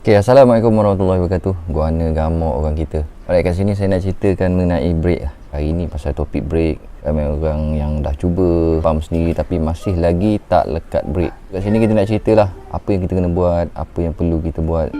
Okay, Assalamualaikum warahmatullahi wabarakatuh. Guana gamuk orang kita. Alright, kat sini saya nak ceritakan mengenai brake lah. Hari ni pasal topik brake. Ramai orang yang dah cuba pump sendiri tapi masih lagi tak lekat brake. Kat sini kita nak ceritalah apa yang kita kena buat, apa yang perlu kita buat.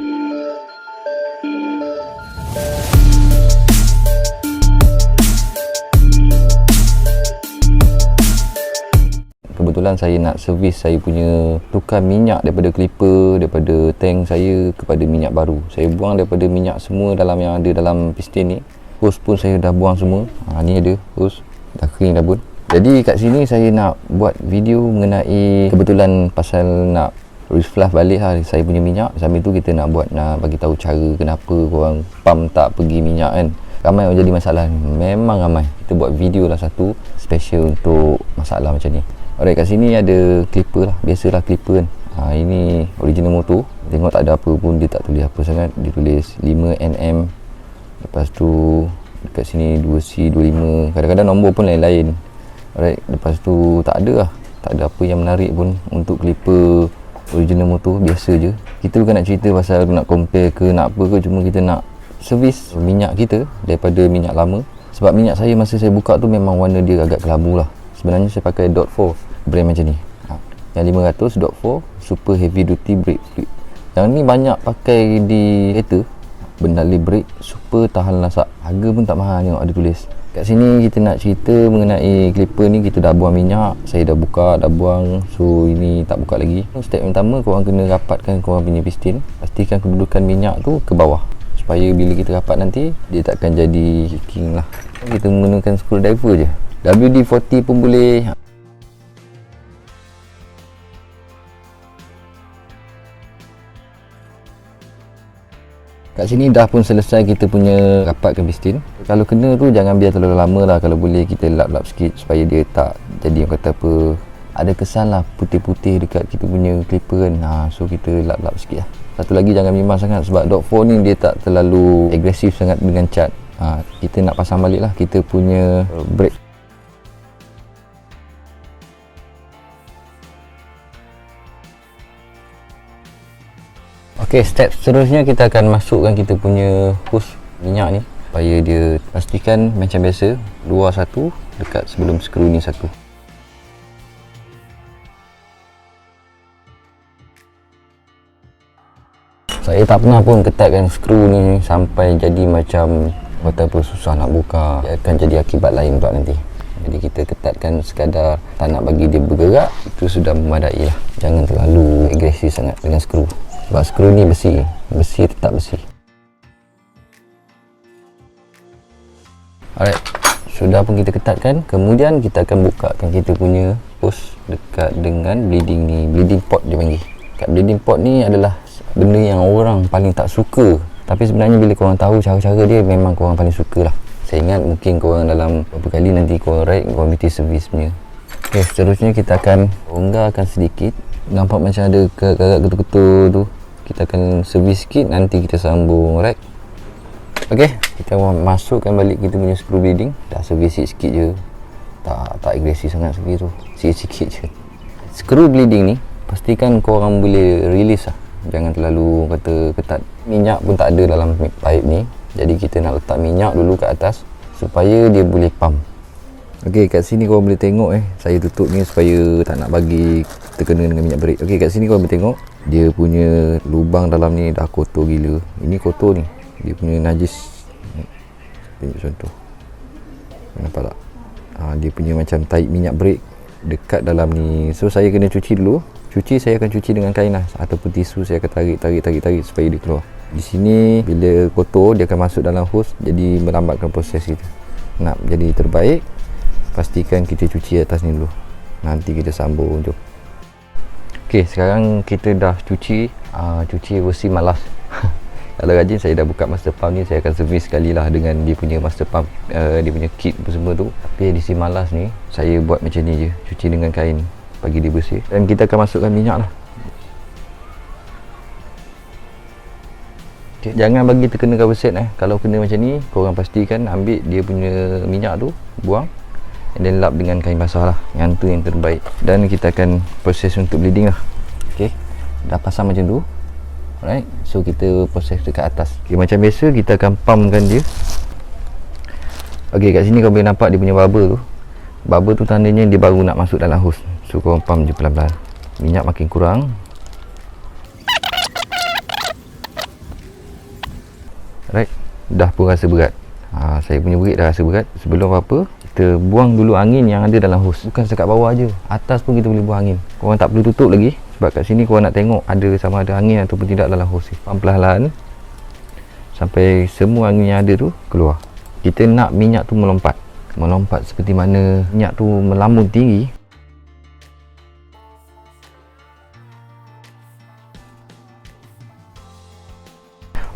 Kebetulan saya nak servis saya punya tukar minyak daripada clipper, daripada tank saya kepada minyak baru. Saya buang daripada minyak semua dalam yang ada dalam piston ni. Hose pun saya dah buang semua. Ni ada hose, dah kering dah pun. Jadi kat sini saya nak buat video mengenai kebetulan pasal nak reflush balik lah saya punya minyak. Sambil tu kita nak bagi tahu cara kenapa korang pump tak pergi minyak kan. Ramai orang jadi masalah ni. Memang ramai. Kita buat video lah satu special untuk masalah macam ni. Alright, kat sini ada clipper lah. Biasalah clipper kan. Ini original motor. Tengok tak ada apa pun. Dia tak tulis apa sangat. Dia tulis 5nm. Lepas tu dekat sini 2C25. Kadang-kadang nombor pun lain-lain. Alright, lepas tu tak ada lah. Tak ada apa yang menarik pun untuk clipper original motor. Biasa je. Kita bukan nak cerita pasal nak compare ke nak apa ke. Cuma kita nak servis minyak kita daripada minyak lama. Sebab minyak saya masa saya buka tu memang warna dia agak kelabu lah. Sebenarnya saya pakai Dot 4 brand macam ni. Yang 500 Dot 4 super heavy duty brake fluid. Yang ni banyak pakai di kereta. Bendali brake super tahan lasak. Harga pun tak mahal, tengok ada tulis. Kat sini kita nak cerita mengenai clipper ni. Kita dah buang minyak. Saya dah buka, dah buang. So ini tak buka lagi. Step yang pertama, korang kena rapatkan korang punya piston. Pastikan kedudukan minyak tu ke bawah, supaya bila kita rapat nanti dia takkan jadi leaking lah. Kita menggunakan screwdriver je. WD-40 pun boleh. Kat sini dah pun selesai kita punya rapatkan piston. Kalau kena tu jangan biar terlalu lama lah. Kalau boleh kita lap-lap sikit supaya dia tak jadi yang kata apa, ada kesan lah putih-putih dekat kita punya clipper kan. So kita lap-lap sikit lah. Satu lagi jangan bimbang sangat sebab Dot 4 ni dia tak terlalu agresif sangat dengan cat. Kita nak pasang balik lah kita punya brake. Okey, step seterusnya kita akan masukkan kita punya hose minyak ni supaya dia pastikan macam biasa luar satu, dekat sebelum skru ni satu. Saya tak pernah pun ketatkan skru ni sampai jadi macam kata apa susah nak buka. Dia akan jadi akibat lain pula nanti. Jadi kita ketatkan sekadar tak nak bagi dia bergerak, itu sudah memadai lah. Jangan terlalu agresif sangat dengan skru. Sebab skru ni besi tetap besi. Alright, sudah pun kita ketatkan. Kemudian kita akan bukakan kita punya hose dekat dengan bleeding ni. Bleeding pot dia panggil. Kat bleeding pot ni adalah benda yang orang paling tak suka. Tapi sebenarnya bila korang tahu cara-cara dia, memang korang paling suka lah. Saya ingat mungkin korang dalam beberapa kali nanti korang ride, korang mesti servis punya. Okay, seterusnya kita akan longgarkan sedikit. Nampak macam ada agak ketul-ketul tu. Kita akan servis sikit, nanti kita sambung, alright. Okay, kita masukkan balik kita punya screw bleeding. Dah servis sikit je. Tak agresif sangat servis tu. Sikit-sikit je. Screw bleeding ni pastikan korang boleh release lah. Jangan terlalu kata ketat. Minyak pun tak ada dalam pipe ni. Jadi kita nak letak minyak dulu kat atas supaya dia boleh pump. Okey, kat sini korang boleh tengok saya tutup ni supaya tak nak bagi terkena dengan minyak brake. Okey, kat sini korang boleh tengok dia punya lubang dalam ni dah kotor gila. Ini kotor ni. Dia punya najis. Tunjuk contoh. Nampak tak? Dia punya macam taik minyak brake dekat dalam ni. So saya kena cuci dulu. Saya akan cuci dengan kain lah ataupun tisu. Saya akan tarik supaya dia keluar. Di sini bila kotor dia akan masuk dalam hose, jadi melambatkan proses kita. Nak jadi terbaik, pastikan kita cuci atas ni dulu. Nanti kita sambung jom. Okey, sekarang kita dah cuci versi malas. Kalau rajin saya dah buka master pump ni, saya akan servis sekali lah dengan dia punya master pump, dia punya kit apa semua tu. Tapi edisi malas ni saya buat macam ni je, cuci dengan kain bagi dia bersih. Dan kita akan masukkan minyak lah. Okay, jangan bagi terkena cover set Kalau kena macam ni, korang pastikan ambil dia punya minyak tu, buang, and then lap dengan kain basah lah. Yang tu yang terbaik. Dan kita akan proses untuk bleeding lah. Okay, dah pasang macam tu. Alright, so kita proses dekat atas. Okay, macam biasa kita akan pumpkan dia. Ok, kat sini kau boleh nampak dia punya bubble tu. Bubble tu tandanya dia baru nak masuk dalam hose. So korang pump je pelan-pelan. Minyak makin kurang. Alright, dah pun rasa berat. Saya punya berit dah rasa berat. Sebelum apa, kita buang dulu angin yang ada dalam hose. Bukan sekat bawah je, atas pun kita boleh buang angin. Korang tak perlu tutup lagi, sebab kat sini korang nak tengok ada sama ada angin ataupun tidak dalam hose. Pump perlahan sampai semua angin yang ada tu keluar. Kita nak minyak tu melompat seperti mana minyak tu melambung tinggi.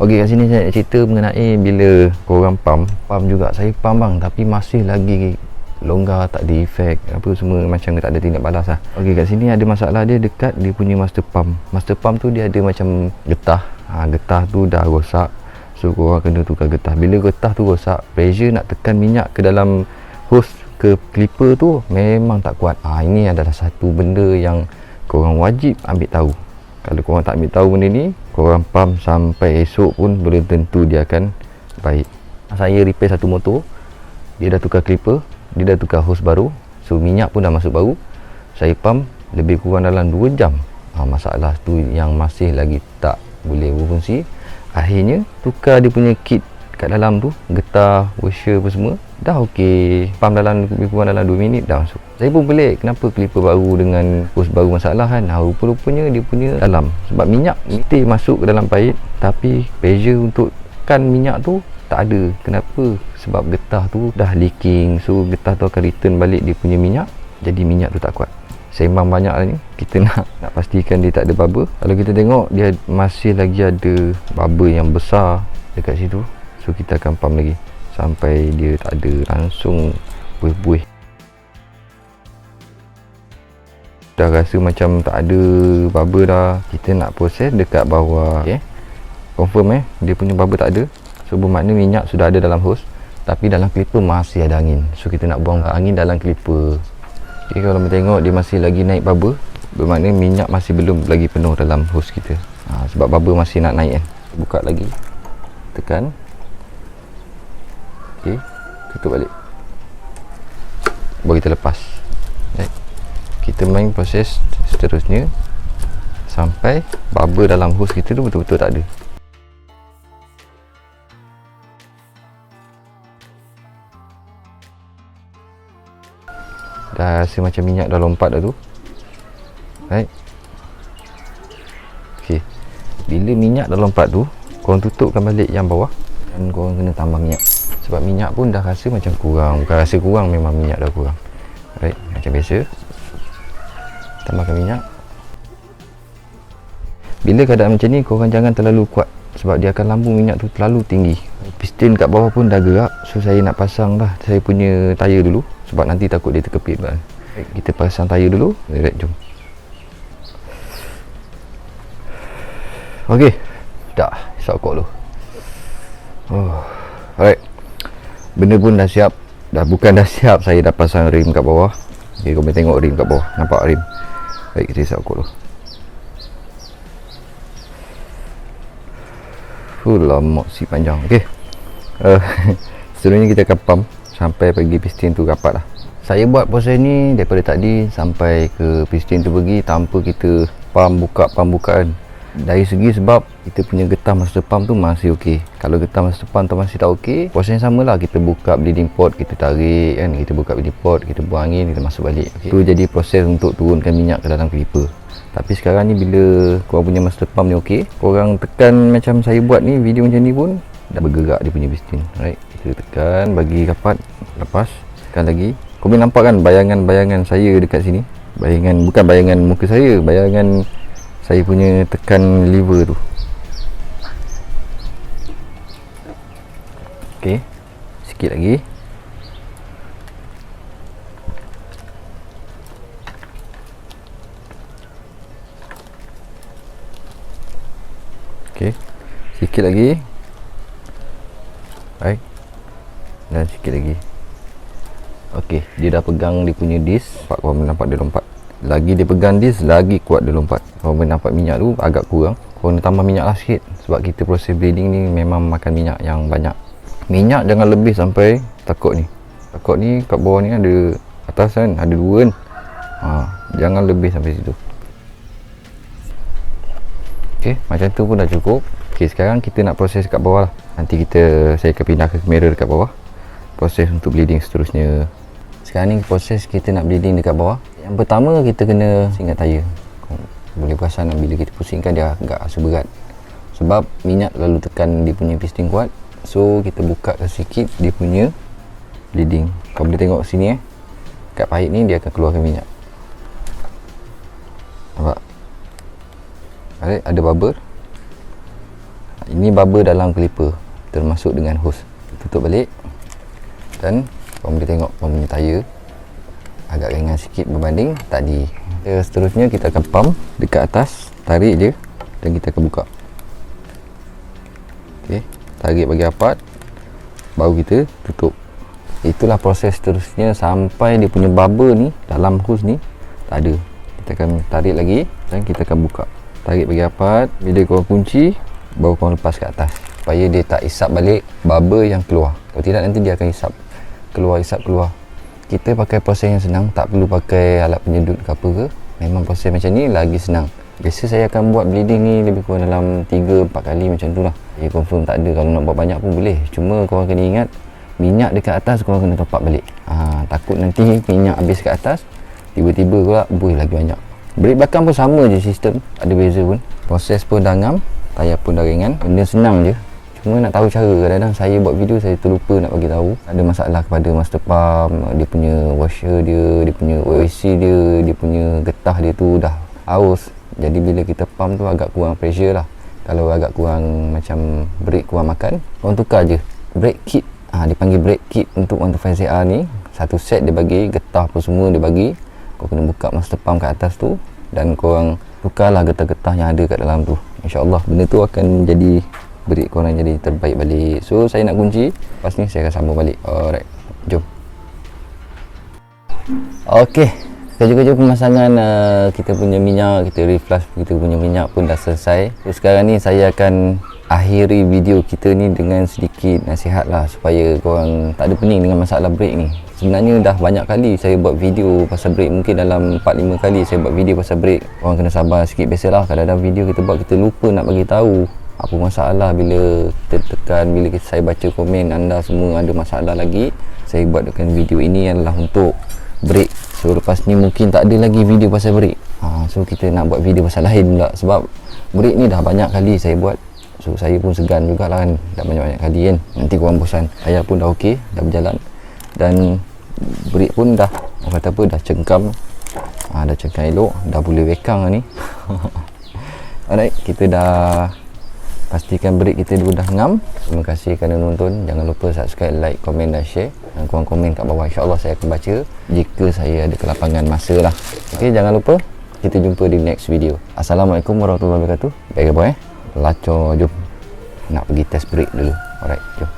Okey, kat sini saya nak cerita mengenai bila korang pump juga. Saya pump bang, tapi masih lagi longgar, tak ada efek apa semua, macam tak ada tindak balas lah. Okey, kat sini ada masalah dia dekat dia punya master pump. Master pump tu dia ada macam getah. Getah tu dah rosak. So korang kena tukar getah. Bila getah tu rosak, pressure nak tekan minyak ke dalam hose ke clipper tu memang tak kuat. Ini adalah satu benda yang korang wajib ambil tahu. Kalau korang tak ambil tahu benda ni, korang pump sampai esok pun belum tentu dia akan baik. Saya repair satu motor, dia dah tukar clipper, dia dah tukar hose baru, so minyak pun dah masuk baru. Saya pump lebih kurang dalam 2 jam. Masalah tu yang masih lagi tak boleh berfungsi. Akhirnya tukar dia punya kit kat dalam tu, getah, washer apa semua, dah okey. Pump dalam lebih kurang dalam 2 minit dah masuk. Saya pun pelik kenapa clipper baru dengan hose baru masalah kan. Rupa-rupanya dia punya dalam, sebab minyak mesti masuk ke dalam paip, tapi pressure untuk tekan minyak tu tak ada. Kenapa? Sebab getah tu dah leaking. So getah tu akan return balik dia punya minyak, jadi minyak tu tak kuat. Sembang banyak lah ni, kita nak pastikan dia tak ada bubble. Kalau kita tengok dia masih lagi ada bubble yang besar dekat situ, so kita akan pump lagi sampai dia tak ada, langsung buih-buih. Dah rasa macam tak ada bubble dah, kita nak proses dekat bawah. Okay, confirm dia punya bubble tak ada. So bermakna minyak sudah ada dalam hose, tapi dalam clipper masih ada angin. So kita nak buang angin dalam clipper. Okay, kalau kita tengok dia masih lagi naik bubble, bermakna minyak masih belum lagi penuh dalam hose kita. Sebab bubble masih nak naik kan. Buka lagi, tekan. Okay, tutup balik, baru kita lepas. Kita main proses seterusnya sampai bubble dalam hose kita tu betul-betul tak ada. Dah rasa macam minyak dah lompat dah tu. Right. Okay, bila minyak dah lompat tu, korang tutupkan balik yang bawah dan korang kena tambah minyak. Sebab minyak pun dah rasa macam kurang. Bukan rasa kurang, memang minyak dah kurang. Right, macam biasa, tambahkan minyak. Bila keadaan macam ni, korang jangan terlalu kuat, sebab dia akan lambung minyak tu terlalu tinggi. Piston kat bawah pun dah gerak. So saya nak pasang dah saya punya tayar dulu, sebab nanti takut dia terkepit kan. Kita pasang tayar dulu. Right, jom. Okey, dah sokok dulu. Alright, benda pun dah siap. Dah bukan dah siap, saya dah pasang rim kat bawah. Okay, kau boleh tengok rim kat bawah, nampak rim. Baik, kita sokok dulu. Lama si panjang. Okey, seterusnya kita akan pump sampai pergi piston tu rapat lah. Saya buat proses ni daripada tadi sampai ke piston tu pergi tanpa kita pump bukaan. Dari segi sebab kita punya getah master pump tu masih okey. Kalau getah master pump tu masih tak okey, proses yang sama lah. Kita buka bleeding port, kita tarik kan, kita buka bleeding port, kita buang angin, kita masuk balik. Okay, tu jadi proses untuk turunkan minyak ke dalam clipper. Tapi sekarang ni bila korang punya master pump ni okey, korang tekan macam saya buat ni, video macam ni pun dah bergerak dia punya piston. Right, kita tekan bagi rapat, lepas tekan lagi. Kau boleh nampak kan bayangan-bayangan saya dekat sini. Bayangan, bukan bayangan muka saya, bayangan saya punya tekan lever tu. Okey, sikit lagi. Okey, sikit lagi. Baik, dan sikit lagi. Okey, dia dah pegang dia punya disk. Kau nampak dia lompat. Lagi dia pegang disk, lagi kuat dia lompat. Kau boleh nampak minyak tu agak kurang. korang tambah minyak lah sikit, sebab kita proses bleeding ni memang makan minyak yang banyak. Minyak jangan lebih sampai takut ni kat bawah ni ada, atas kan ada 2 kan, jangan lebih sampai situ. ok, macam tu pun dah cukup. ok, sekarang kita nak proses kat bawah lah. Nanti saya akan pindah ke kamera dekat bawah, proses untuk bleeding seterusnya. Sekarang ni proses kita nak bleeding dekat bawah. Yang pertama kita kena pusingkan tayar. Boleh perasan bila kita pusingkan dia agak rasa berat, sebab minyak lalu tekan dia punya piston kuat. So kita buka sikit dia punya bleeding. Kau boleh tengok sini kat pahit ni dia akan keluarkan minyak. Nampak? Ada bubble. Ini bubble dalam kaliper termasuk dengan hose. Tutup balik dan kau boleh tengok kau punya tayar agak ringan sikit berbanding tadi. Seterusnya kita akan pump dekat atas, tarik je dan kita akan buka. ok, tarik bagi rapat, baru kita tutup. Itulah proses seterusnya sampai dia punya bubble ni dalam hose ni tak ada. Kita akan tarik lagi dan kita akan buka. Tarik bagi rapat, bila korang kunci baru korang lepas ke atas supaya dia tak isap balik bubble yang keluar. Kalau tidak nanti dia akan isap keluar. Kita pakai proses yang senang, tak perlu pakai alat penyedut ke apa ke. Memang proses macam ni lagi senang. Biasa saya akan buat bleeding ni lebih kurang dalam 3-4 kali macam tu lah. Confirm tak ada, kalau nak buat banyak pun boleh. Cuma korang kena ingat, minyak dekat atas korang kena top up balik. Takut nanti minyak habis kat atas, tiba-tiba pula buih lagi banyak. Brake belakang pun sama je sistem, ada beza pun. Proses pun dah ngam, tayar pun dah ringan. Benda senang je. Cuma nak tahu cara, kadang-kadang saya buat video saya terlupa nak bagi tahu. Ada masalah kepada master pump, dia punya washer dia punya OAC dia punya getah dia tu dah aus. Jadi bila kita pump tu agak kurang pressure lah. Kalau agak kurang macam brake kurang makan, korang tukar je brake kit. Dia panggil brake kit untuk 125ZR ni. Satu set dia bagi, getah apa semua dia bagi. Kau kena buka master pump kat atas tu dan korang tukarlah getah-getah yang ada kat dalam tu. InsyaAllah benda tu akan jadi brake korang jadi terbaik balik. So saya nak kunci, lepas ni saya akan sambung balik. Alright, jom. ok, kerja-kerja pemasangan kita punya minyak, kita reflush kita punya minyak pun dah selesai. So sekarang ni saya akan akhiri video kita ni dengan sedikit nasihat lah, supaya korang tak ada pening dengan masalah brake ni. Sebenarnya dah banyak kali saya buat video pasal brake, mungkin dalam 4-5 kali saya buat video pasal brake. Korang kena sabar sikit, biasalah kadang-kadang video kita buat kita lupa nak bagi tahu apa masalah bila kita tekan, bila saya baca komen anda semua ada masalah lagi. Saya buat dengan video ini adalah untuk brake. So lepas ni mungkin tak ada lagi video pasal brake. So kita nak buat video pasal lain pula, sebab brake ni dah banyak kali saya buat. So saya pun segan jugalah kan, dah banyak-banyak kali kan, nanti korang bosan. Saya pun dah okey, dah berjalan dan brake pun dah kata apa, dah cengkam. Dah cengkam elok, dah boleh wekang ni. Alright, kita dah pastikan brake kita dulu dah ngam. Terima kasih kerana nonton. Jangan lupa subscribe, like, komen dan share. Dan korang komen kat bawah, insyaAllah saya akan baca jika saya ada kelapangan masa lah. Ok, jangan lupa, kita jumpa di next video. Assalamualaikum warahmatullahi wabarakatuh. Baik apa lacor, jom nak pergi test brake dulu. Alright, jom.